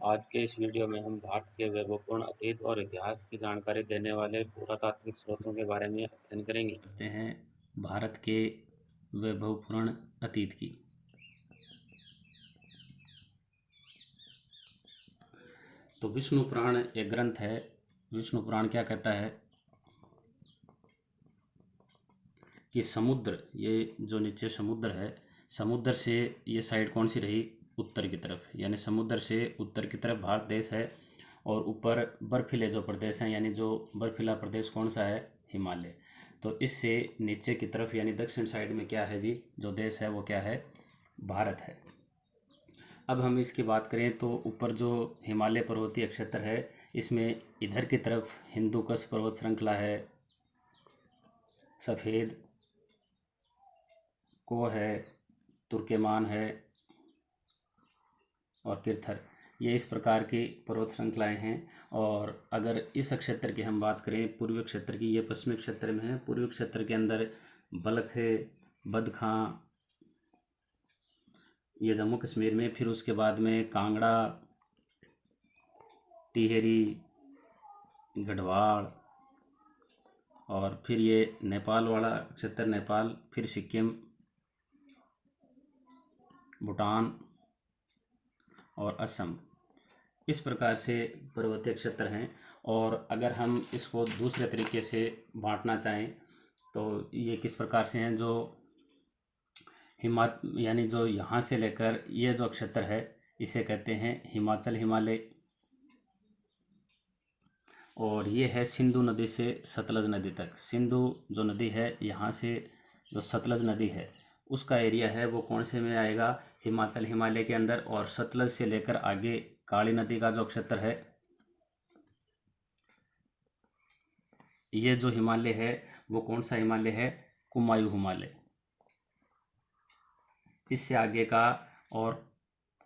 आज के इस वीडियो में हम भारत के वैभवपूर्ण अतीत और इतिहास की जानकारी देने वाले पुरातात्विक स्रोतों के बारे में अध्ययन करेंगे। करते हैं भारत के वैभवपूर्ण अतीत की। तो विष्णु पुराण एक ग्रंथ है। विष्णु पुराण क्या कहता है कि समुद्र, ये जो नीचे समुद्र है, समुद्र से ये साइड कौन सी रही? उत्तर की तरफ, यानी समुद्र से उत्तर की तरफ भारत देश है। और ऊपर बर्फीले जो प्रदेश हैं, यानी जो बर्फीला प्रदेश कौन सा है? हिमालय। तो इससे नीचे की तरफ यानी दक्षिण साइड में क्या है जी? जो देश है वो क्या है? भारत है। अब हम इसकी बात करें तो ऊपर जो हिमालय पर्वतीय क्षेत्र है, इसमें इधर की तरफ हिंदू कुश पर्वत श्रृंखला है, सफ़ेद को है, तुर्कमान है और किरथर। ये इस प्रकार की पर्वत श्रृंखलाएं हैं। और अगर इस क्षेत्र की हम बात करें, पूर्वी क्षेत्र की, ये पश्चिमी क्षेत्र में है। पूर्वी क्षेत्र के अंदर बल्ख है, बदखां, ये जम्मू कश्मीर में। फिर उसके बाद में कांगड़ा, टिहरी, गढ़वाल, और फिर ये नेपाल वाला क्षेत्र, नेपाल, फिर सिक्किम, भूटान और असम। इस प्रकार से पर्वतीय क्षेत्र हैं। और अगर हम इसको दूसरे तरीके से बांटना चाहें तो ये किस प्रकार से हैं? जो यानी जो यहाँ से लेकर ये जो क्षेत्र है, इसे कहते हैं हिमाचल हिमालय। और ये है सिंधु नदी से सतलज नदी तक। सिंधु जो नदी है, यहाँ से जो सतलज नदी है उसका एरिया है वो कौन से में आएगा? हिमाचल हिमालय के अंदर। और सतलज से लेकर आगे काली नदी का जो क्षेत्र है, ये जो हिमालय है वो कौन सा हिमालय है? कुमायूं हिमालय। इससे आगे का और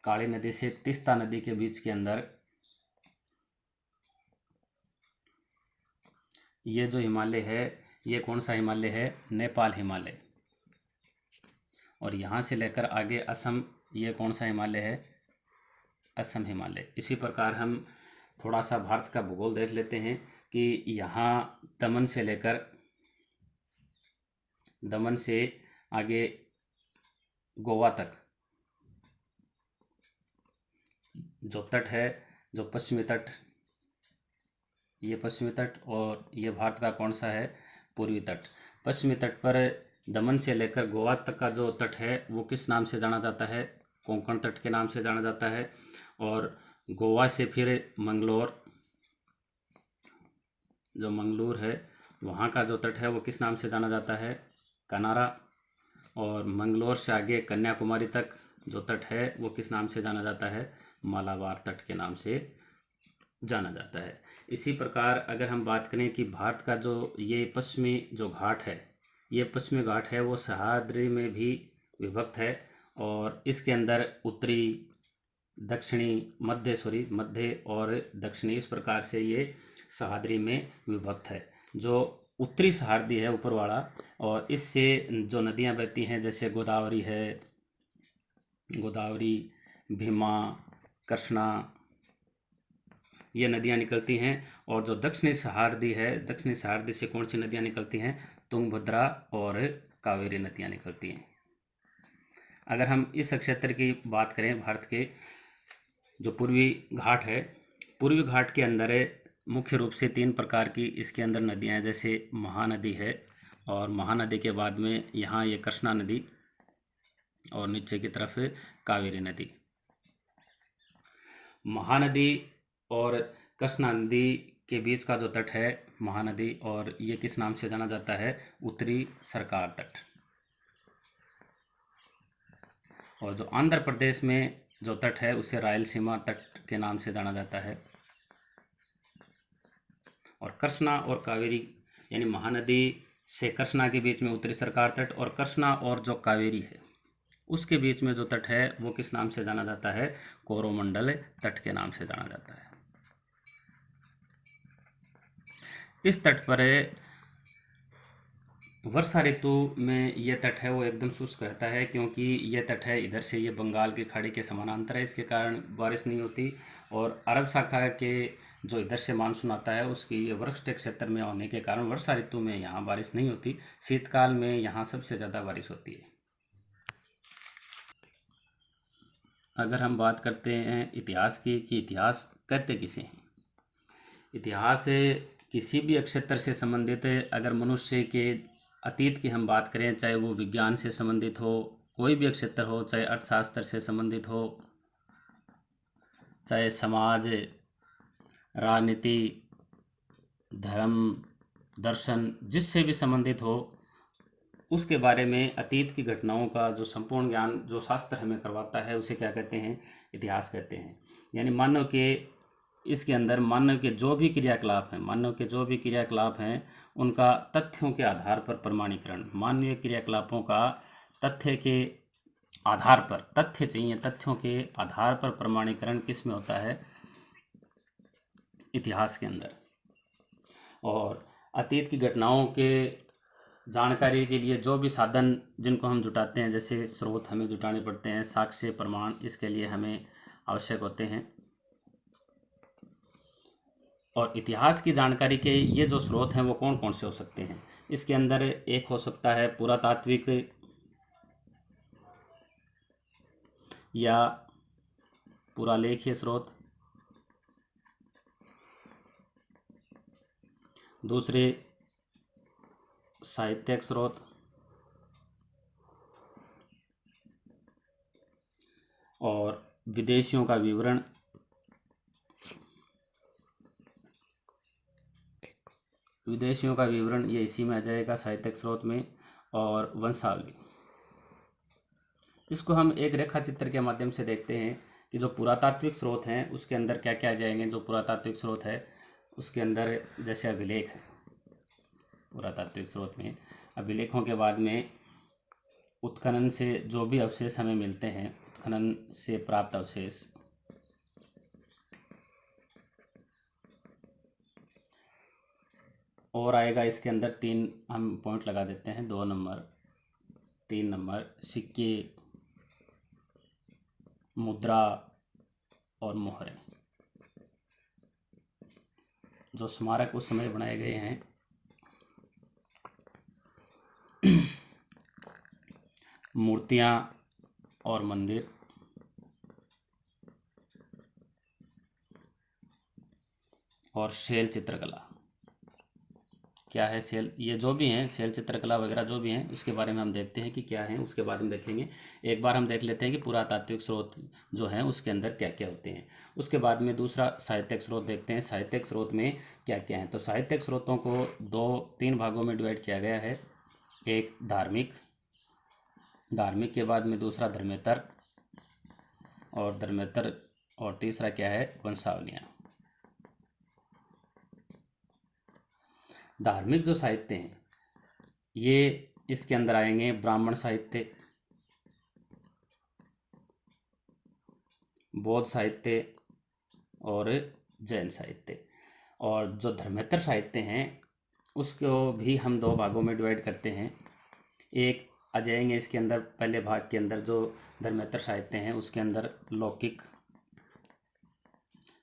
काली नदी से तीस्ता नदी के बीच के अंदर ये जो हिमालय है, ये कौन सा हिमालय है? नेपाल हिमालय। और यहाँ से लेकर आगे असम, ये कौन सा हिमालय है? असम हिमालय। इसी प्रकार हम थोड़ा सा भारत का भूगोल देख लेते हैं कि यहाँ दमन से आगे गोवा तक जो तट है, जो पश्चिमी तट, ये पश्चिमी तट, और ये भारत का कौन सा है? पूर्वी तट। पश्चिमी तट पर दमन से लेकर गोवा तक का जो तट है वो किस नाम से जाना जाता है? कोंकण तट के नाम से जाना जाता है। और गोवा से फिर मंगलोर, जो मंगलूर है, वहाँ का जो तट है वो किस नाम से जाना जाता है? कनारा। और मंगलोर से आगे कन्याकुमारी तक जो तट है वो किस नाम से जाना जाता है? मालाबार तट के नाम से जाना जाता है। इसी प्रकार अगर हम बात करें कि भारत का जो ये पश्चिमी जो घाट है, ये पश्चिमी घाट है वो सह्याद्री में भी विभक्त है। और इसके अंदर उत्तरी, दक्षिणी, मध्य और दक्षिणी, इस प्रकार से ये सह्याद्री में विभक्त है। जो उत्तरी सह्याद्री है ऊपर वाला, और इससे जो नदियाँ बहती हैं, जैसे गोदावरी है, गोदावरी, भीमा, कृष्णा, ये नदियाँ निकलती हैं। और जो दक्षिणी सह्याद्री है, दक्षिणी सह्याद्री से कौन सी नदियाँ निकलती हैं? तुंगभद्रा और कावेरी नदियाँ निकलती हैं। अगर हम इस क्षेत्र की बात करें, भारत के जो पूर्वी घाट है, पूर्वी घाट के अंदर मुख्य रूप से 3 प्रकार की इसके अंदर नदियाँ हैं। जैसे महानदी है, और महानदी के बाद में यहाँ ये कृष्णा नदी, और नीचे की तरफ कावेरी नदी। महानदी और कृष्णा नदी के बीच का जो तट है महानदी, और ये किस नाम से जाना जाता है? उत्तरी सरकार तट। और जो आंध्र प्रदेश में जो तट है उसे रायलसीमा तट के नाम से जाना जाता है। और कृष्णा और कावेरी, यानी महानदी से कृष्णा के बीच में उत्तरी सरकार तट, और कृष्णा और जो कावेरी है उसके बीच में जो तट है वो किस नाम से जाना जाता है? कोरोमंडल तट के नाम से जाना जाता है। इस तट पर वर्षा ऋतु में ये तट है वो एकदम शुष्क रहता है, क्योंकि ये तट है इधर से ये बंगाल की खाड़ी के समानांतर है, इसके कारण बारिश नहीं होती। और अरब शाखा के जो इधर से मानसून आता है उसकी ये वृष्ट क्षेत्र में होने के कारण वर्षा ऋतु में यहाँ बारिश नहीं होती। शीतकाल में यहाँ सबसे ज़्यादा बारिश होती है। अगर हम बात करते हैं इतिहास की कि इतिहास कहते किसे हैं। इतिहास किसी भी क्षेत्र से संबंधित है। अगर मनुष्य के अतीत की हम बात करें, चाहे वो विज्ञान से संबंधित हो, कोई भी क्षेत्र हो, चाहे अर्थशास्त्र से संबंधित हो, चाहे समाज, राजनीति, धर्म, दर्शन, जिससे भी संबंधित हो, उसके बारे में अतीत की घटनाओं का जो संपूर्ण ज्ञान जो शास्त्र हमें करवाता है उसे क्या कहते हैं, इतिहास कहते हैं। यानी मानव के इसके अंदर मानव के जो भी क्रियाकलाप हैं, मानव के जो भी क्रियाकलाप हैं उनका तथ्यों के आधार पर प्रमाणीकरण, मानवीय क्रियाकलापों का तथ्य के आधार पर, तथ्य चाहिए, तथ्यों के आधार पर प्रमाणीकरण किस में होता है, इतिहास के अंदर। और अतीत की घटनाओं के जानकारी के लिए जो भी साधन जिनको हम जुटाते हैं, जैसे स्रोत हमें जुटाने पड़ते हैं, साक्ष्य प्रमाण इसके लिए हमें आवश्यक होते हैं। और इतिहास की जानकारी के ये जो स्रोत हैं वो कौन कौन से हो सकते हैं, इसके अंदर एक हो सकता है पुरातात्विक या पुरालेखीय स्रोत, दूसरे साहित्यिक स्रोत, और विदेशियों का विवरण, विदेशियों का विवरण ये इसी में आ जाएगा साहित्यिक स्रोत में, और वंशावली। इसको हम एक रेखा चित्र के माध्यम से देखते हैं कि जो पुरातात्विक स्रोत हैं उसके अंदर क्या क्या आ जाएंगे। जो पुरातात्विक स्रोत है उसके अंदर जैसे अभिलेख है, पुरातात्विक स्रोत में अभिलेखों के बाद में उत्खनन से जो भी अवशेष हमें मिलते हैं, उत्खनन से प्राप्त अवशेष, और आएगा इसके अंदर तीन हम पॉइंट लगा देते हैं, 2 नंबर 3 नंबर, सिक्के, मुद्रा और मोहरें, जो स्मारक उस समय बनाए गए हैं। मूर्तियाँ और मंदिर, और शैल चित्रकला। क्या है शैल, ये जो भी हैं शैल चित्रकला वगैरह जो भी हैं उसके बारे में हम देखते हैं कि क्या है, उसके बाद हम देखेंगे। एक बार हम देख लेते हैं कि पुरातात्विक स्रोत जो हैं उसके अंदर क्या क्या होते हैं। उसके बाद में दूसरा साहित्यिक स्रोत देखते हैं, साहित्यिक स्रोत में क्या क्या है। तो साहित्यिक स्रोतों को 2-3 भागों में डिवाइड किया गया है। एक धार्मिक, धार्मिक के बाद में दूसरा धर्मेतर, और धर्मेतर, और तीसरा क्या है, वंशावलियाँ। धार्मिक जो साहित्य हैं ये इसके अंदर आएंगे ब्राह्मण साहित्य, बौद्ध साहित्य और जैन साहित्य। और जो धर्मेतर साहित्य हैं उसको भी हम 2 भागों में डिवाइड करते हैं। एक आ जाएंगे इसके अंदर, पहले भाग के अंदर जो धर्मेतर साहित्य हैं उसके अंदर लौकिक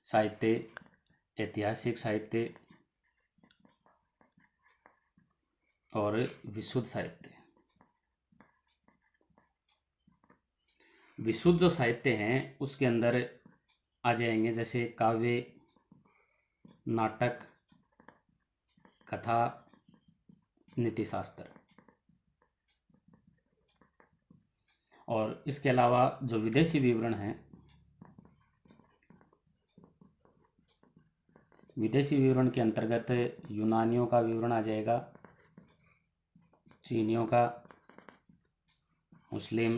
साहित्य, ऐतिहासिक साहित्य और विशुद्ध साहित्य। विशुद्ध जो साहित्य हैं उसके अंदर आ जाएंगे जैसे काव्य, नाटक, कथा, नीतिशास्त्र। और इसके अलावा जो विदेशी विवरण हैं, विदेशी विवरण के अंतर्गत यूनानियों का विवरण आ जाएगा, चीनियों का, मुस्लिम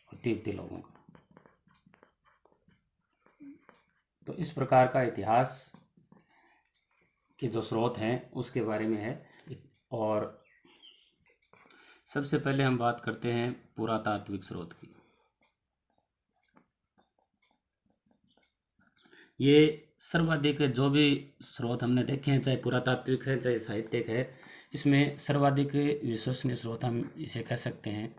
और तिब्बती लोगों का। तो इस प्रकार का इतिहास के जो स्रोत हैं उसके बारे में है। और सबसे पहले हम बात करते हैं पुरातात्विक स्रोत की। ये सर्वाधिक जो भी स्रोत हमने देखे हैं, चाहे पुरातात्विक है चाहे साहित्यिक है, इसमें सर्वाधिक विश्वसनीय स्रोत हम इसे कह सकते हैं।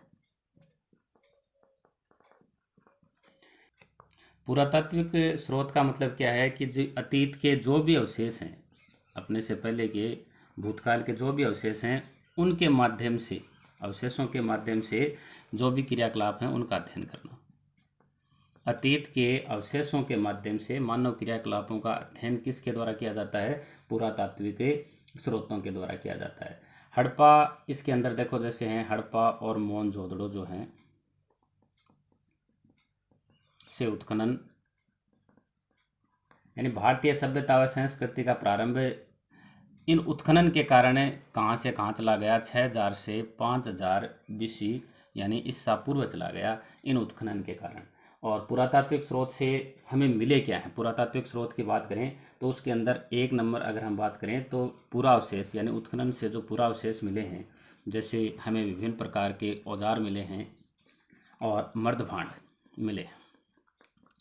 पुरातात्विक स्रोत का मतलब क्या है कि जो अतीत के जो भी अवशेष हैं, अपने से पहले के भूतकाल के जो भी अवशेष हैं, उनके माध्यम से, अवशेषों के माध्यम से जो भी क्रियाकलाप हैं उनका अध्ययन करना। अतीत के अवशेषों के माध्यम से मानव क्रियाकलापों का अध्ययन किसके द्वारा किया जाता है? पुरातात्विक स्रोतों के द्वारा किया जाता है। हड़प्पा, इसके अंदर देखो जैसे हैं हड़प्पा और मोहनजोदड़ो जो हैं से उत्खनन, यानी भारतीय सभ्यता व संस्कृति का प्रारंभ इन उत्खनन के कारण कहाँ से कहाँ चला गया? 6000 से 5000 BC, यानी ईसा पूर्व चला गया इन उत्खनन के कारण। और पुरातात्विक स्रोत से हमें मिले क्या है? पुरातात्विक स्रोत की बात करें तो उसके अंदर एक नंबर अगर हम बात करें तो पूरा अवशेष, यानी उत्खनन से जो पूरा अवशेष मिले हैं, जैसे हमें विभिन्न प्रकार के औजार मिले हैं और मर्दभांड मिले।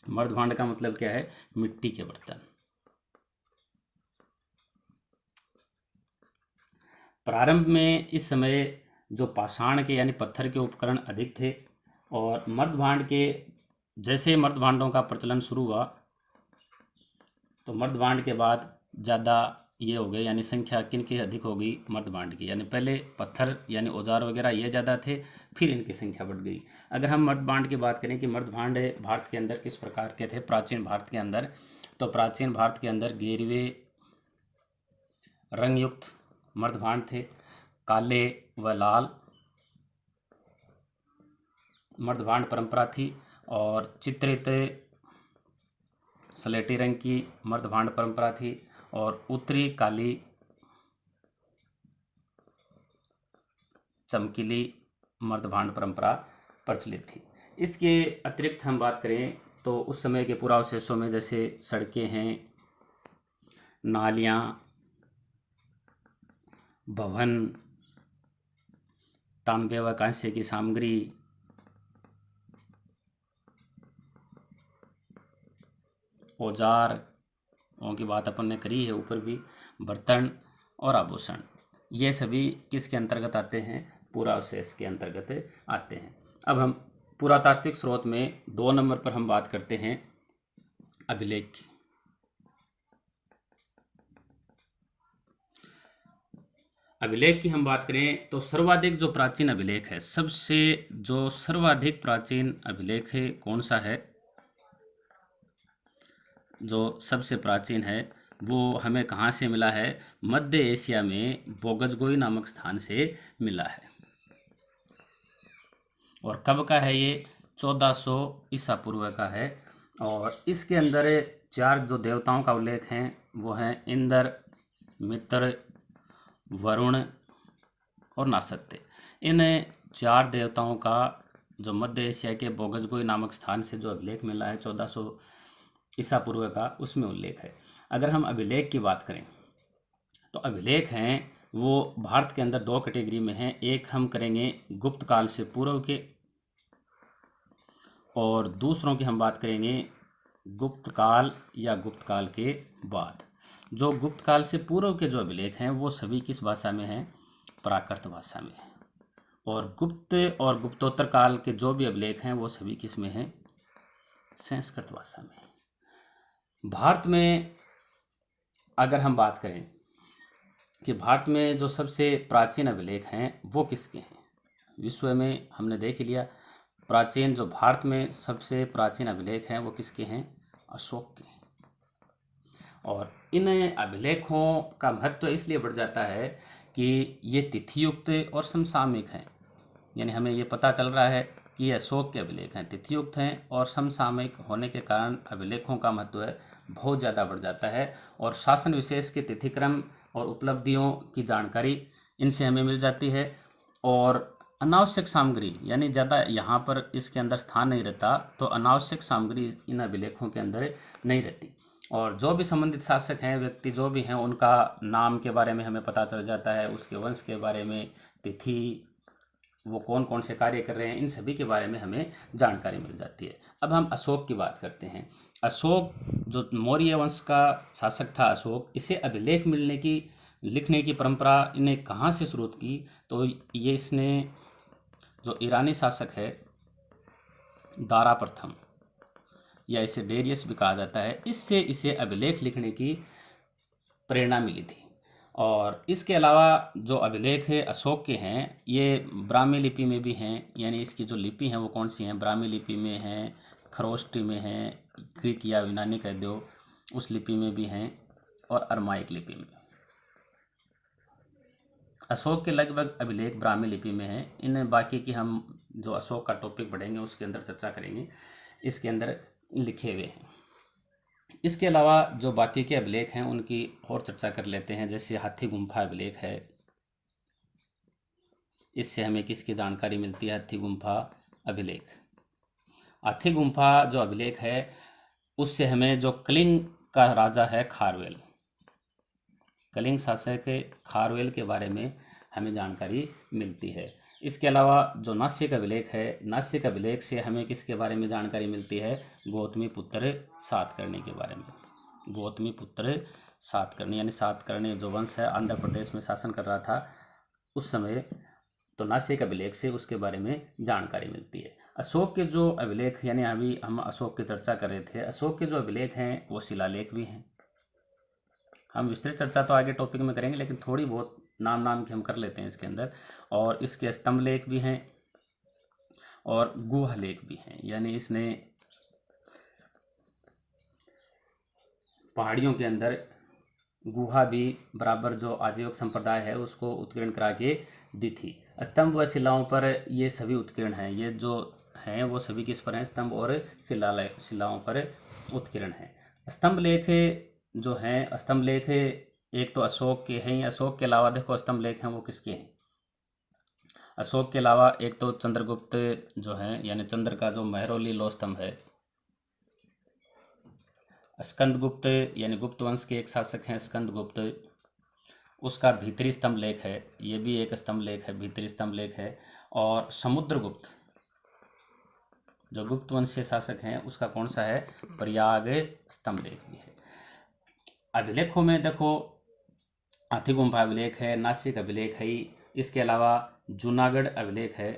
मर्दभांड का मतलब क्या है? मिट्टी के बर्तन। प्रारंभ में इस समय जो पाषाण के यानी पत्थर के उपकरण अधिक थे, और मर्दभांड के, जैसे मर्दभांडों का प्रचलन शुरू हुआ तो मर्दभांड के बाद ज़्यादा ये हो गए, यानी संख्या किनकी अधिक हो गई? मर्दभांड की। यानी पहले पत्थर यानी औजार वगैरह ये ज़्यादा थे, फिर इनकी संख्या बढ़ गई। अगर हम मर्दभांड की बात करें कि मर्दभांड भारत के अंदर किस प्रकार के थे प्राचीन भारत के अंदर, तो प्राचीन भारत के अंदर गेरवे रंगयुक्त मर्दभांड थे, काले व लाल मर्दभांड परंपरा थी, और चित्रित स्लेटी रंग की मर्दभांड परंपरा थी, और उत्तरी काली चमकीली मर्दभांड परंपरा प्रचलित थी। इसके अतिरिक्त हम बात करें तो उस समय के पुरावशेषों में जैसे सड़कें हैं, नालियाँ, भवन, तांबे व कांस्य की सामग्री, औजार की बात अपन ने करी है ऊपर भी, बर्तन और आभूषण, ये सभी किसके अंतर्गत आते हैं? पुरावशेष के अंतर्गत आते हैं। अब हम पुरातात्विक स्रोत में 2 नंबर पर हम बात करते हैं अभिलेख की। अभिलेख की हम बात करें तो सर्वाधिक जो प्राचीन अभिलेख है, सबसे जो सर्वाधिक प्राचीन अभिलेख है कौन सा है? जो सबसे प्राचीन है वो हमें कहाँ से मिला है? मध्य एशिया में बोगजगोई नामक स्थान से मिला है। और कब का है ये? 1400 ईसा पूर्व का है। और इसके अंदर 4 जो देवताओं का उल्लेख हैं वो हैं इंद्र, मित्र, वरुण और नासत्य। इन 4 देवताओं का जो मध्य एशिया के बोगजगोई नामक स्थान से जो अभिलेख मिला है 1400 ईसा पूर्व का, उसमें उल्लेख है। अगर हम अभिलेख की बात करें तो अभिलेख हैं वो भारत के अंदर 2 कैटेगरी में हैं। एक हम करेंगे गुप्त काल से पूर्व के, और दूसरों की हम बात करेंगे गुप्त काल या गुप्त काल के बाद। जो गुप्त काल से पूर्व के जो अभिलेख हैं वो सभी किस भाषा में हैं? प्राकृत भाषा में है। और गुप्त और गुप्तोत्तर काल के जो भी अभिलेख हैं वो सभी किस में हैं? संस्कृत भाषा में। भारत में अगर हम बात करें कि भारत में जो सबसे प्राचीन अभिलेख हैं वो किसके हैं? विश्व में हमने देख लिया, प्राचीन जो भारत में सबसे प्राचीन अभिलेख हैं वो किसके हैं? अशोक के हैं। और इन अभिलेखों का महत्व इसलिए बढ़ जाता है कि ये तिथियुक्त और समसामयिक हैं, यानी हमें ये पता चल रहा है कि ये अशोक के अभिलेख हैं, तिथियुक्त हैं और समसामयिक होने के कारण अभिलेखों का महत्व बहुत ज़्यादा बढ़ जाता है। और शासन विशेष के तिथिक्रम और उपलब्धियों की जानकारी इनसे हमें मिल जाती है। और अनावश्यक सामग्री, यानी ज़्यादा यहाँ पर इसके अंदर स्थान नहीं रहता, तो अनावश्यक सामग्री इन अभिलेखों के अंदर नहीं रहती। और जो भी संबंधित शासक हैं, व्यक्ति जो भी हैं, उनका नाम के बारे में हमें पता चल जाता है, उसके वंश के बारे में, तिथि, वो कौन कौन से कार्य कर रहे हैं, इन सभी के बारे में हमें जानकारी मिल जाती है। अब हम अशोक की बात करते हैं। अशोक जो मौर्य वंश का शासक था अशोक, इसे अभिलेख लिखने की परंपरा इन्हें कहाँ से शुरू की, तो ये इसने जो ईरानी शासक है दारा प्रथम, या इसे डेरियस भी कहा जाता है, इससे इसे अभिलेख लिखने की प्रेरणा मिली थी। और इसके अलावा जो अभिलेख है अशोक के हैं, ये ब्राह्मी लिपि में भी हैं, यानी इसकी जो लिपि हैं वो कौन सी हैं, ब्राह्मी लिपि में हैं, खरोष्टी में हैं, ग्रीक या यूनानी कह दो उस लिपि में भी हैं, और अरमाइक लिपि में। अशोक के लगभग अभिलेख ब्राह्मी लिपि में हैं। इन बाकी की हम जो अशोक का टॉपिक पढ़ेंगे उसके अंदर चर्चा करेंगे, इसके अंदर लिखे हुए हैं। इसके अलावा जो बाकी के अभिलेख हैं उनकी और चर्चा कर लेते हैं। जैसे हाथी गुम्फा अभिलेख है, इससे हमें किसकी जानकारी मिलती है, हाथी गुम्फा अभिलेख। हाथी गुम्फा जो अभिलेख है उससे हमें जो कलिंग का राजा है खारवेल, कलिंग शासक खारवेल के बारे में हमें जानकारी मिलती है। इसके अलावा जो नासिक अभिलेख है, नासिक अभिलेख से हमें किसके बारे में जानकारी मिलती है, गौतमी पुत्र सातकर्णी के बारे में। गौतमी पुत्र सातकर्णी यानी सातकर्णी जो वंश है आंध्र प्रदेश में शासन कर रहा था उस समय, तो नासिक अभिलेख से उसके बारे में जानकारी मिलती है। अशोक के जो अभिलेख, यानी अभी हम अशोक की चर्चा कर रहे थे, अशोक के जो अभिलेख हैं वो शिलालेख भी हैं। हम विस्तृत चर्चा तो आगे टॉपिक में करेंगे, लेकिन थोड़ी बहुत नाम की हम कर लेते हैं इसके अंदर। और इसके स्तंभ लेख भी हैं और गुहा लेख भी हैं, यानी इसने पहाड़ियों के अंदर गुहा भी बराबर जो आजीवक संप्रदाय है उसको उत्कीर्ण करा के दी थी। स्तंभ व शिलाओं पर ये सभी उत्कीर्ण हैं, ये जो हैं वो सभी किस पर हैं, स्तंभ और शिलाओं पर उत्कीर्ण हैं। स्तंभ लेख जो हैं, स्तंभ लेख एक तो अशोक के हैं, अशोक के अलावा देखो स्तंभ लेख हैं वो किसके हैं, अशोक के अलावा एक तो चंद्रगुप्त जो हैं, यानी चंद्र का जो महरौली लौह स्तंभ है, स्कंदगुप्त यानी गुप्त वंश के एक शासक हैं स्कंदगुप्त, उसका भीतरी स्तंभ लेख है, ये भी एक स्तंभ लेख है, भीतरी स्तंभ लेख है। और समुद्रगुप्त जो गुप्त वंश के शासक हैं उसका कौन सा है, प्रयाग स्तंभ लेख भी है। अभिलेखों में देखो हाथी गुम्फा अभिलेख है, नासिक अभिलेख है, इसके अलावा जूनागढ़ अभिलेख है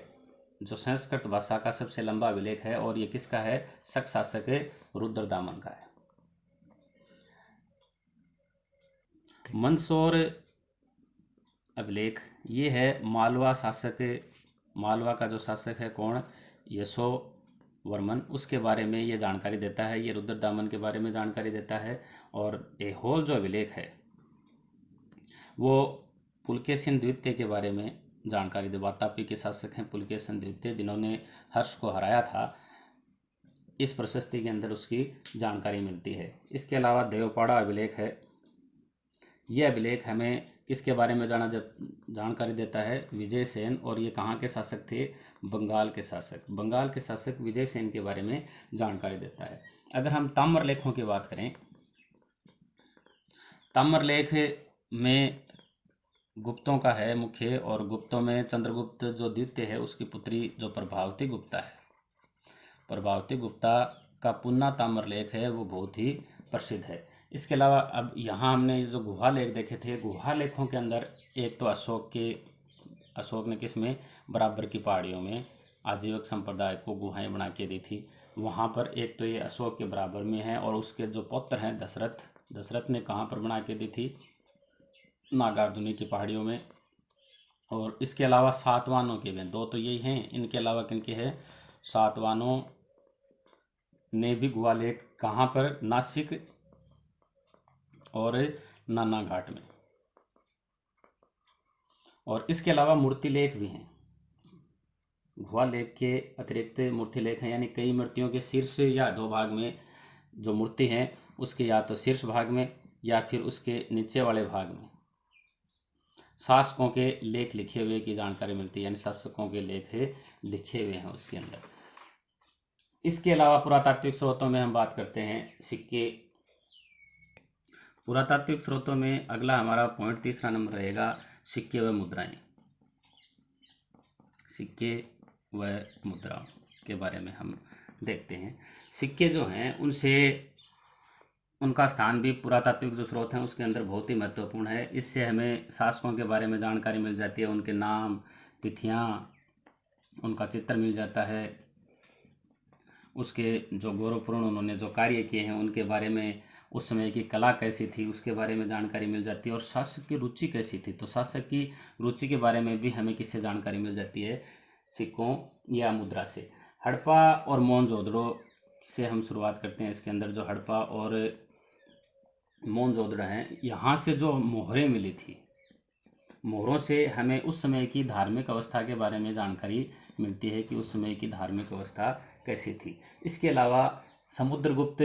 जो संस्कृत भाषा का सबसे लंबा अभिलेख है, और ये किसका है, शक शासक रुद्रदामन का है। मंदसौर अभिलेख ये है मालवा शासक, मालवा का जो शासक है कौन, यशोवर्मन, उसके बारे में ये जानकारी देता है, ये रुद्रदामन के बारे में जानकारी देता है। और ऐहोल जो अभिलेख है वो पुलकेशिन द्वितीय के बारे में जानकारी दे, वातापी के शासक हैं पुलकेशिन द्वितीय जिन्होंने हर्ष को हराया था, इस प्रशस्ति के अंदर उसकी जानकारी मिलती है। इसके अलावा देवपाड़ा अभिलेख है, ये अभिलेख हमें किसके बारे में जानकारी देता है, विजय सेन, और ये कहाँ के शासक थे, बंगाल के शासक, बंगाल के शासक विजय सेन के बारे में जानकारी देता है। अगर हम ताम्रलेखों की बात करें, ताम्रलेख में गुप्तों का है मुख्य, और गुप्तों में चंद्रगुप्त जो द्वितीय है उसकी पुत्री जो प्रभावती गुप्ता है, प्रभावती गुप्ता का पुन्ना ताम्रलेख है वो बहुत ही प्रसिद्ध है। इसके अलावा अब यहाँ हमने जो गुहा लेख देखे थे, गुहा लेखों के अंदर एक तो अशोक ने किस में, बराबर की पहाड़ियों में आजीवक संप्रदाय को गुहाएं बना के दी थी। वहाँ पर एक तो ये अशोक के बराबर में है, और उसके जो पुत्र हैं दशरथ ने कहाँ पर बना के दी थी, नागार्जुनी की पहाड़ियों में। और इसके अलावा सातवानों के भी दो तो यही हैं, इनके अलावा किनके हैं, सातवानों ने भी गुहा लेख कहाँ पर, नासिक और नाना घाट में। और इसके अलावा मूर्ति लेख भी हैं, गुहा लेख के अतिरिक्त मूर्ति लेख हैं, यानी कई मूर्तियों के शीर्ष या दो भाग में जो मूर्ति है उसके या तो शीर्ष भाग में या फिर उसके नीचे वाले भाग में शासकों के लेख लिखे हुए की जानकारी मिलती है, यानी शासकों के लेख लिखे हुए हैं उसके अंदर। इसके अलावा पुरातात्विक स्रोतों में हम बात करते हैं सिक्के। पुरातात्विक स्रोतों में अगला हमारा पॉइंट तीसरा नंबर रहेगा सिक्के व मुद्राएं। सिक्के व मुद्रा के बारे में हम देखते हैं। सिक्के जो हैं उनसे उनका स्थान भी पुरातात्विक जो स्रोत हैं उसके अंदर बहुत ही महत्वपूर्ण है। इससे हमें शासकों के बारे में जानकारी मिल जाती है, उनके नाम, तिथियाँ, उनका चित्र मिल जाता है, उसके जो गौरवपूर्ण उन्होंने जो कार्य किए हैं उनके बारे में, उस समय की कला कैसी थी उसके बारे में जानकारी मिल जाती है, और शासक की रुचि कैसी थी, तो शासक की रुचि के बारे में भी हमें किससे जानकारी मिल जाती है, सिक्कों या मुद्रा से। हड़प्पा और मोहनजोदड़ो से हम शुरुआत करते हैं। इसके अंदर जो हड़प्पा और मोहनजोदड़ो हैं, यहाँ से जो मोहरें मिली थी, मोहरों से हमें उस समय की धार्मिक अवस्था के बारे में जानकारी मिलती है कि उस समय की धार्मिक अवस्था कैसी थी। इसके अलावा समुद्रगुप्त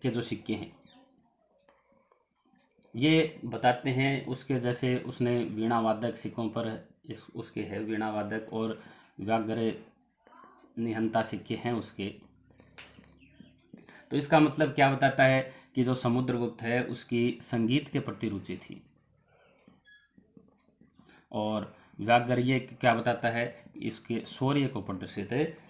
के जो सिक्के हैं ये बताते हैं उसके, जैसे उसने वीणा वादक सिक्कों पर उसके है वीणा वादक और व्याघ्र निहंता सिक्के हैं उसके। तो इसका मतलब क्या बताता है कि जो समुद्रगुप्त है उसकी संगीत के प्रति रुचि थी। और व्याघ्र ये क्या बताता है, इसके शौर्य को प्रदर्शित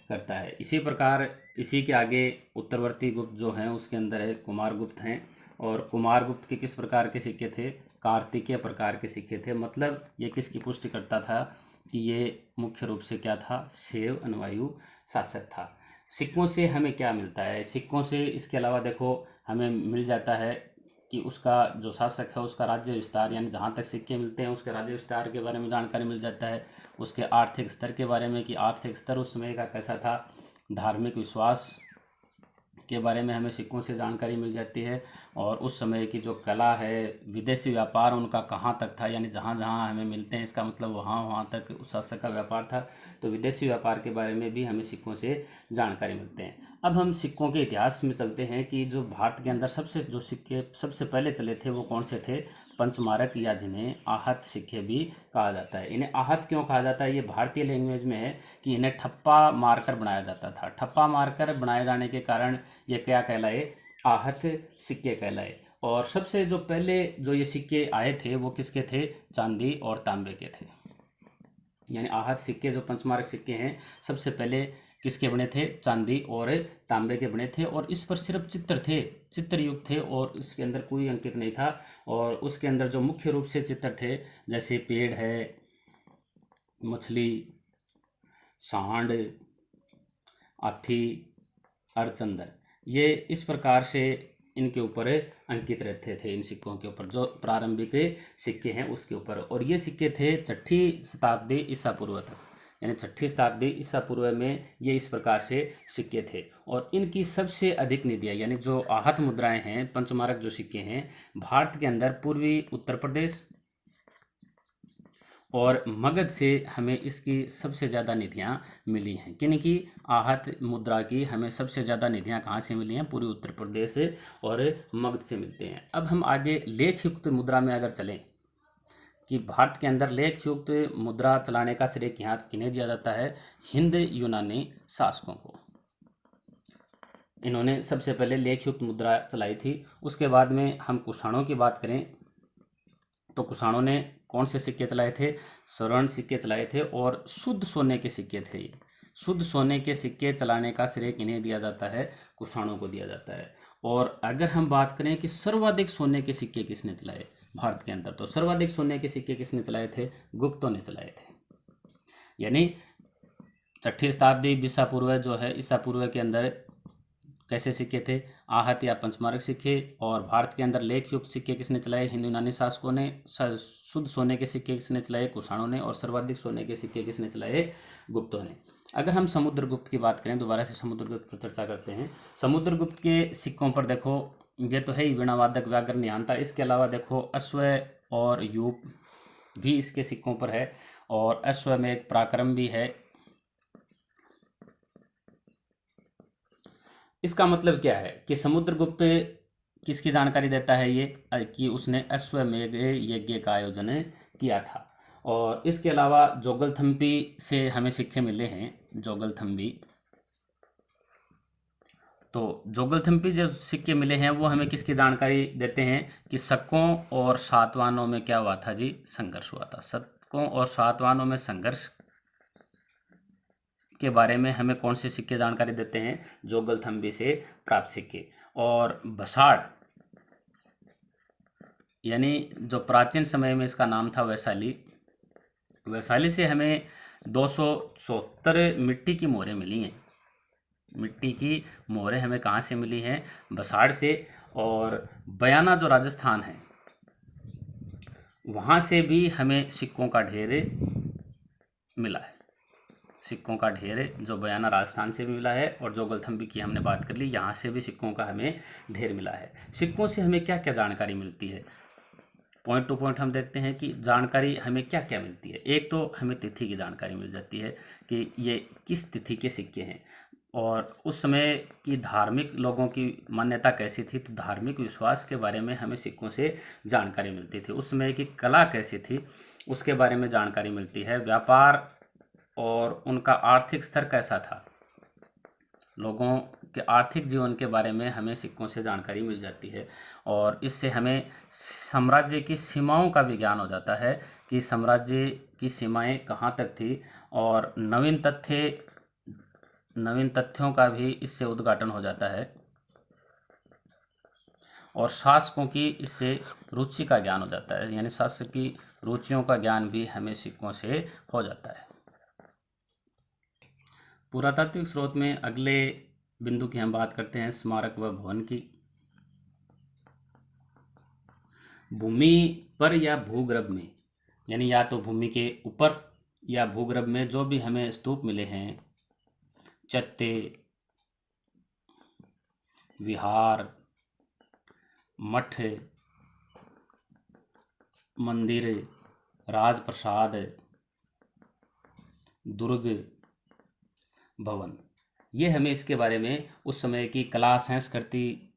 करता है। इसी प्रकार इसी के आगे उत्तरवर्ती गुप्त जो हैं उसके अंदर है कुमारगुप्त हैं। और कुमारगुप्त के किस प्रकार के सिक्के थे, कार्तिकेय प्रकार के सिक्के थे। मतलब ये किसकी पुष्टि करता था कि ये मुख्य रूप से क्या था, शैव अनुयायी शासक था। सिक्कों से हमें क्या मिलता है, सिक्कों से इसके अलावा देखो हमें मिल जाता है कि उसका जो शासक है उसका राज्य विस्तार, यानी जहाँ तक सिक्के मिलते हैं उसके राज्य विस्तार के बारे में जानकारी मिल जाता है। उसके आर्थिक स्तर के बारे में कि आर्थिक स्तर उस समय का कैसा था, धार्मिक विश्वास के बारे में हमें सिक्कों से जानकारी मिल जाती है। और उस समय की जो कला है, विदेशी व्यापार उनका कहाँ तक था, यानी जहाँ जहाँ हमें मिलते हैं इसका मतलब वहाँ वहाँ तक उस शासक का व्यापार था। तो विदेशी व्यापार के बारे में भी हमें सिक्कों से जानकारी मिलते हैं। अब हम सिक्कों के इतिहास में चलते हैं कि जो भारत के अंदर सबसे जो सिक्के सबसे पहले चले थे वो कौन से थे, पंचमारक, या जिन्हें आहत सिक्के भी कहा जाता है। इन्हें आहत क्यों कहा जाता है, ये भारतीय लैंग्वेज में है कि इन्हें ठप्पा मारकर बनाया जाता था। ठप्पा मारकर बनाए जाने के कारण ये क्या कहलाए, आहत सिक्के कहलाए। और सबसे जो पहले जो ये सिक्के आए थे वो किसके थे, चांदी और तांबे के थे। यानी आहत सिक्के जो पंचमारक सिक्के हैं सबसे पहले किसके बने थे, चांदी और तांबे के बने थे। और इस पर सिर्फ चित्र थे, चित्र युक्त थे, और इसके अंदर कोई अंकित नहीं था। और उसके अंदर जो मुख्य रूप से चित्र थे, जैसे पेड़ है, मछली, सांड, हाथी, अर्चंदर, ये इस प्रकार से इनके ऊपर अंकित रहते थे, इन सिक्कों के ऊपर जो प्रारंभिक सिक्के हैं उसके ऊपर। और ये सिक्के थे 6ठी शताब्दी ईसा पूर्व तक, यानी 6ठी शताब्दी ईसा पूर्व में ये इस प्रकार से सिक्के थे। और इनकी सबसे अधिक निधियाँ, यानी जो आहत मुद्राएं हैं, पंचमारक जो सिक्के हैं, भारत के अंदर पूर्वी उत्तर प्रदेश और मगध से हमें इसकी सबसे ज़्यादा निधियाँ मिली हैं। किनकी, आहत मुद्रा की हमें सबसे ज़्यादा निधियाँ कहाँ से मिली हैं, पूर्वी उत्तर प्रदेश और मगध से मिलते हैं। अब हम आगे लेख युक्त मुद्रा में अगर चलें कि भारत के अंदर लेख युक्त मुद्रा चलाने का श्रेय किन्हें दिया जाता है, हिंद यूनानी शासकों को। इन्होंने सबसे पहले लेख युक्त मुद्रा चलाई थी। उसके बाद में हम कुषाणों की बात करें तो कुषाणों ने कौन से सिक्के चलाए थे, स्वर्ण सिक्के चलाए थे, और शुद्ध सोने के सिक्के थे। शुद्ध सोने के सिक्के चलाने का श्रेय किन्हें दिया जाता है, कुषाणों को दिया जाता है। और अगर हम बात करें कि सर्वाधिक सोने के सिक्के किसने चलाए भारत के अंदर, तो सर्वाधिक सोने के सिक्के किसने चलाए थे, गुप्तों ने चलाए थे। यानी 6ठी शताब्दी ईसा पूर्व जो है, ईसा पूर्व के अंदर कैसे सिक्के थे, आहत या पंचमारक सिक्के। और भारत के अंदर लेख युक्त सिक्के किसने चलाए, हिंदू यूनानी शासकों ने। शुद्ध सोने के सिक्के किसने चलाए, कुषाणों ने। और सर्वाधिक सोने के सिक्के किसने चलाए, गुप्तों ने। अगर हम समुद्रगुप्त की बात करें, दोबारा से समुद्रगुप्त पर चर्चा करते हैं। समुद्रगुप्त के सिक्कों पर देखो, ये तो है ही वीणावादक, व्याघ्र निहंता, इसके अलावा देखो अश्व और यूप भी इसके सिक्कों पर है। और अश्व में एक पराक्रम भी है। इसका मतलब क्या है कि समुद्रगुप्त किसकी जानकारी देता है ये, कि उसने अश्वमेध यज्ञ का आयोजन किया था। और इसके अलावा जोगलथम्बी से हमें सिक्के मिले हैं, जोगलथम्बी। तो जोगलथम्बी जो सिक्के मिले हैं वो हमें किसकी जानकारी देते हैं कि शकों और सातवाहनों में क्या हुआ था जी, संघर्ष हुआ था। शकों और सातवाहनों में संघर्ष के बारे में हमें कौन से सिक्के जानकारी देते हैं? जोगलथम्बी से प्राप्त सिक्के। और बसाड़ यानी जो प्राचीन समय में इसका नाम था वैशाली, वैशाली से हमें 274 मिट्टी की मोहरें मिली हैं। मिट्टी की मोहरें हमें कहाँ से मिली हैं? बसाड़ से। और बयाना जो राजस्थान है वहाँ से भी हमें सिक्कों का ढेर मिला है। सिक्कों का ढेर जो बयाना राजस्थान से भी मिला है, और जोगलथम्बी की हमने बात कर ली, यहाँ से भी सिक्कों का हमें ढेर मिला है। सिक्कों से हमें क्या क्या जानकारी मिलती है? पॉइंट टू पॉइंट हम देखते हैं कि जानकारी हमें क्या क्या मिलती है। एक तो हमें तिथि की जानकारी मिल जाती है कि ये किस तिथि के सिक्के हैं, और उस समय की धार्मिक लोगों की मान्यता कैसी थी, तो धार्मिक विश्वास के बारे में हमें सिक्कों से जानकारी मिलती थी। उस समय की कला कैसी थी उसके बारे में जानकारी मिलती है। व्यापार और उनका आर्थिक स्तर कैसा था, लोगों के आर्थिक जीवन के बारे में हमें सिक्कों से जानकारी मिल जाती है। और इससे हमें साम्राज्य की सीमाओं का भी ज्ञान हो जाता है कि साम्राज्य की सीमाएं कहाँ तक थी, और नवीन तथ्यों का भी इससे उद्घाटन हो जाता है, और शासकों की इससे रुचि का ज्ञान हो जाता है, यानी शासक की रुचियों का ज्ञान भी हमें सिक्कों से हो जाता है। पुरातात्विक स्रोत में अगले बिंदु की हम बात करते हैं स्मारक व भवन की। भूमि पर या भूगर्भ में, यानी या तो भूमि के ऊपर या भूगर्भ में जो भी हमें स्तूप मिले हैं, चत्ते, विहार, मठ, मंदिर, राजप्रसाद, दुर्ग, भवन, ये हमें इसके बारे में उस समय की कला संस्कृति,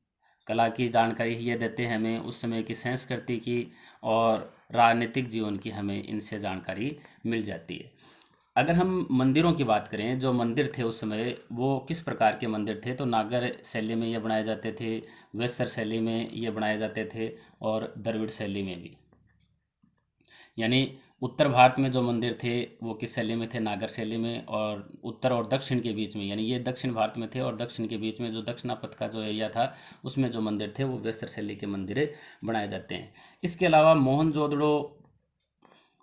कला की जानकारी ये देते हैं हमें, उस समय की संस्कृति की और राजनीतिक जीवन की हमें इनसे जानकारी मिल जाती है। अगर हम मंदिरों की बात करें, जो मंदिर थे उस समय वो किस प्रकार के मंदिर थे, तो नागर शैली में ये बनाए जाते थे, वेस्तर शैली में ये बनाए जाते थे, और द्रविड़ शैली में भी। यानी उत्तर भारत में जो मंदिर थे वो किस शैली में थे? नागर शैली में। और उत्तर और दक्षिण के बीच में, यानी ये दक्षिण भारत में थे, और दक्षिण के बीच में जो दक्षिणापथ का जो एरिया था उसमें जो मंदिर थे वो वेस्तर शैली के मंदिर बनाए जाते हैं। इसके अलावा मोहनजोदड़ो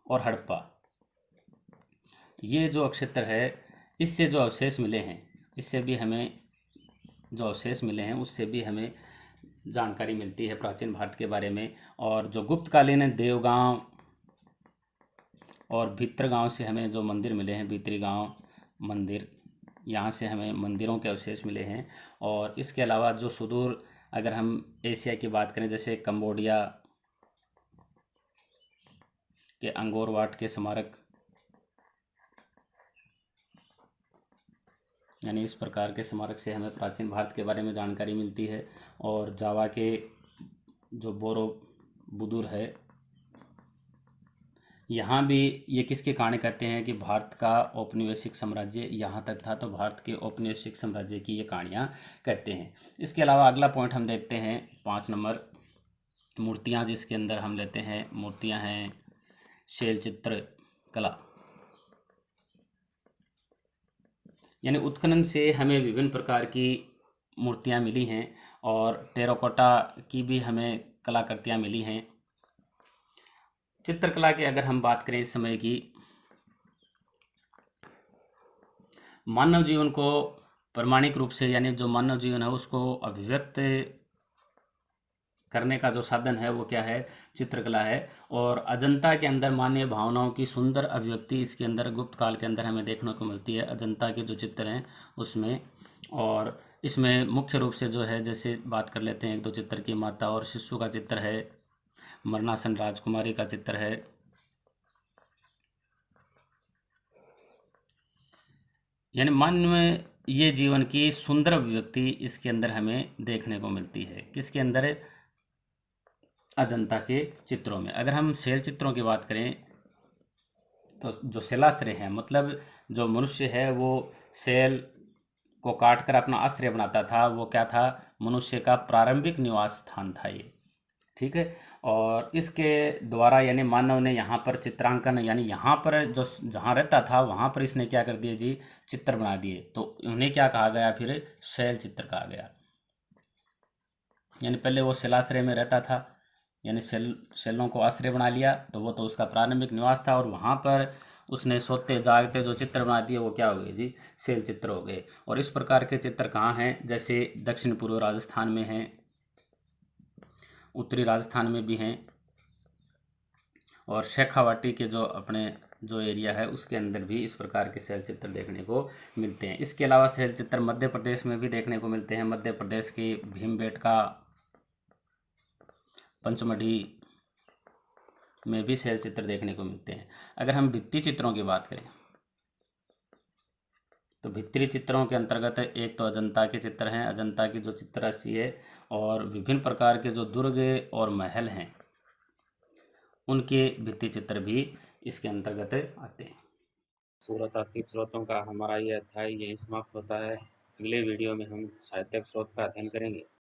और हड़प्पा, ये जो क्षेत्र है, इससे जो अवशेष मिले हैं, इससे भी हमें जो अवशेष मिले हैं उससे भी हमें जानकारी मिलती है प्राचीन भारत के बारे में। और जो गुप्तकालीन देवगांव और भित्रगांव से हमें जो मंदिर मिले हैं, भीतरी गांव मंदिर, यहाँ से हमें मंदिरों के अवशेष मिले हैं। और इसके अलावा जो सुदूर, अगर हम एशिया की बात करें, जैसे कंबोडिया के अंगोर वाट के स्मारक, यानी इस प्रकार के स्मारक से हमें प्राचीन भारत के बारे में जानकारी मिलती है। और जावा के जो बोरोबुदुर है, यहाँ भी ये किसके कहानी कहते हैं कि भारत का औपनिवेशिक साम्राज्य यहाँ तक था, तो भारत के औपनिवेशिक साम्राज्य की ये कहानियाँ कहते हैं। इसके अलावा अगला पॉइंट हम देखते हैं 5 नंबर, मूर्तियाँ, जिसके अंदर हम लेते हैं मूर्तियाँ हैं शैल चित्र कला, यानी उत्खनन से हमें विभिन्न प्रकार की मूर्तियाँ मिली हैं, और टेराकोटा की भी हमें कलाकृतियाँ मिली हैं। चित्रकला की अगर हम बात करें इस समय की, मानव जीवन को प्रामाणिक रूप से, यानी जो मानव जीवन है उसको अभिव्यक्त करने का जो साधन है वो क्या है? चित्रकला है। और अजंता के अंदर मानवीय भावनाओं की सुंदर अभिव्यक्ति इसके अंदर गुप्त काल के अंदर हमें देखने को मिलती है, अजंता के जो चित्र हैं उसमें। और इसमें मुख्य रूप से जो है, जैसे बात कर लेते हैं एक दो चित्र की, माता और शिशु का चित्र है, मरणासन राजकुमारी का चित्र है, यानी मानव ये जीवन की सुंदर अभिव्यक्ति इसके अंदर हमें देखने को मिलती है। किसके अंदर? अजंता के चित्रों में। अगर हम शैल चित्रों की बात करें तो जो शैलाश्रय है, मतलब जो मनुष्य है वो शैल को काटकर अपना आश्रय बनाता था, वो क्या था? मनुष्य का प्रारंभिक निवास स्थान था ये, ठीक है। और इसके द्वारा यानी मानव ने यहाँ पर चित्रांकन यानी यहाँ पर जो जहाँ रहता था वहाँ पर इसने क्या कर दिए जी, चित्र बना दिए, तो उन्हें क्या कहा गया फिर, शैल चित्र कहा गया। यानी पहले वो शैलाश्रय में रहता था, यानी शैलों को आश्रय बना लिया, तो वो तो उसका प्रारंभिक निवास था, और वहाँ पर उसने सोते जागते जो चित्र बना दिए वो क्या हो गए जी, शैल चित्र हो गए। और इस प्रकार के चित्र कहाँ हैं, जैसे दक्षिण पूर्व राजस्थान में हैं, उत्तरी राजस्थान में भी हैं, और शेखावाटी के जो अपने जो एरिया है उसके अंदर भी इस प्रकार के शैल चित्र देखने को मिलते हैं। इसके अलावा शैल चित्र मध्य प्रदेश में भी देखने को मिलते हैं। मध्य प्रदेश की भीमबेटका, पंचमढ़ी में भी शैल चित्र देखने को मिलते हैं। अगर हम भित्ति चित्रों की बात करें तो भित्ति चित्रों के अंतर्गत एक तो अजंता के चित्र हैं, अजंता की जो चित्रराशि है, और विभिन्न प्रकार के जो दुर्ग और महल हैं उनके भित्ति चित्र भी इसके अंतर्गत आते हैं। पुरातात्विक स्रोतों का हमारा ये अध्याय यहीं समाप्त होता है। अगले वीडियो में हम साहित्यिक स्रोत का अध्ययन करेंगे।